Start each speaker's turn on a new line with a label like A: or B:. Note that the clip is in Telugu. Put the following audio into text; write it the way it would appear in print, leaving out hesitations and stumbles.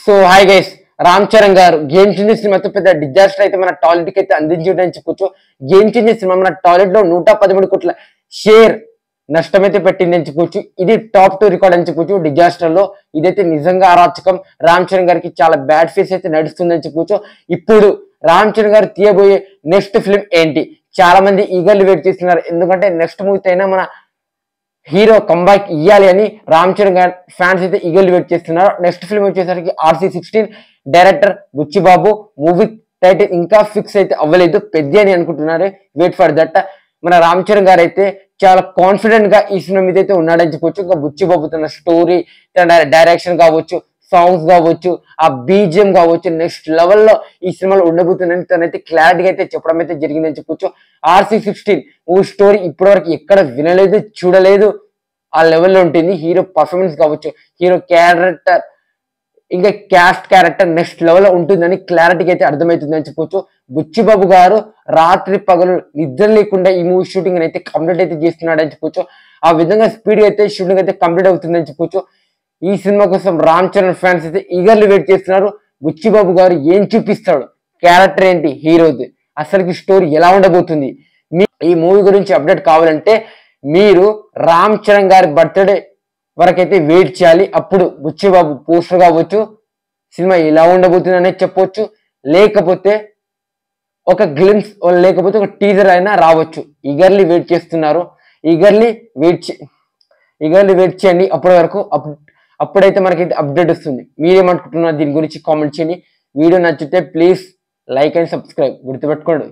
A: So hi guys, Ram Charan గారు గేమ్ చేంజర్ సినిమాతో పెద్ద డిజాస్టర్ అయితే మన టాలీవుడ్ కి అయితే అందించడం చెప్పుకోవచ్చు. గేమ్ చేంజర్ సినిమా మన టాలీవుడ్ లో 113 కోట్ల షేర్ నష్టమైతే పెట్టింది అని చెప్పుకోవచ్చు. ఇది టాప్ 2 రికార్డ్ అని చెప్పుకోవచ్చు. డిజాస్టర్ లో ఇదైతే నిజంగా అరాచకం. రామ్ చరణ్ గారికి చాలా బ్యాడ్ ఫేస్ అయితే నడుస్తుందని చెప్పుకోవచ్చు. ఇప్పుడు రామ్ చరణ్ గారు తీయబోయే నెక్స్ట్ ఫిల్మ్ ఏంటి, చాలా మంది ఈగర్లు వెయిట్ చేస్తున్నారు. ఎందుకంటే నెక్స్ట్ మూవీ అయినా మన హీరో కంబ్యాక్ ఇవ్వాలి అని రామ్ చరణ్ గారి ఫ్యాన్స్ అయితే ఈగర్లు వెయిట్ చేస్తున్నారు. నెక్స్ట్ ఫిల్మ్ వచ్చేసరికి RC16, director Buchibabu. Movie title ఇంకా ఫిక్స్ అయితే అవ్వలేదు, పెద్ద అని అనుకుంటున్నారు. Wait for that. మన రామ్ చరణ్ గారు అయితే చాలా కాన్ఫిడెంట్ గా ఈ సినిమా మీద అయితే ఉన్నాడని చెప్పొచ్చు. ఇంకా బుచ్చిబాబు తన స్టోరీ, తన డైరెక్షన్ కావచ్చు, సాంగ్స్ కావచ్చు, ఆ బీజిఎం కావచ్చు, నెక్స్ట్ లెవెల్లో ఈ సినిమాలో ఉండబోతుందని తనైతే క్లారిటీగా అయితే చెప్పడం అయితే జరిగిందని చెప్పొచ్చు. RC16 మూవీ స్టోరీ ఇప్పటివరకు ఎక్కడ వినలేదు, చూడలేదు. ఆ లెవెల్లో ఉంటుంది. హీరో పర్ఫార్మెన్స్ కావచ్చు, హీరో క్యారెక్టర్, ఇంకా క్యారెక్టర్ నెక్స్ట్ లెవెల్లో ఉంటుందని క్లారిటీగా అయితే అర్థమవుతుందని చెప్పొచ్చు. బుచ్చిబాబు గారు రాత్రి పగలు నిద్ర లేకుండా ఈ మూవీ షూటింగ్ అయితే కంప్లీట్ అయితే చేస్తున్నాడని చెప్పొచ్చు. ఆ విధంగా స్పీడ్ అయితే షూటింగ్ అయితే కంప్లీట్ అవుతుందని చెప్పొచ్చు. ఈ సినిమా కోసం రామ్ చరణ్ ఫ్యాన్స్ అయితే ఈగర్లీ వెయిట్ చేస్తున్నారు. బుచ్చిబాబు గారు ఏం చూపిస్తాడు, క్యారెక్టర్ ఏంటి, హీరోది, అసలుకి స్టోరీ ఎలా ఉండబోతుంది. ఈ మూవీ గురించి అప్డేట్ కావాలంటే మీరు రామ్ చరణ్ గారి బర్త్డే వరకైతే వెయిట్ చేయాలి. అప్పుడు బుచ్చిబాబు పోస్టర్ కావచ్చు, సినిమా ఎలా ఉండబోతుంది అనేది చెప్పొచ్చు. లేకపోతే ఒక గ్లిమ్స్, లేకపోతే ఒక టీజర్ అయినా రావచ్చు. ఈగర్లీ వెయిట్ చేస్తున్నారు. ఈగర్లీ వెయిట్ చేయండి. అప్పటి వరకు అప్పుడైతే మనకైతే అప్డేట్ వస్తుంది. మీరేమనుకుంటున్నారు దీని గురించి కామెంట్ చేయండి. వీడియో నచ్చితే ప్లీజ్ లైక్ అండ్ సబ్స్క్రైబ్ గుర్తుపెట్టుకోండి.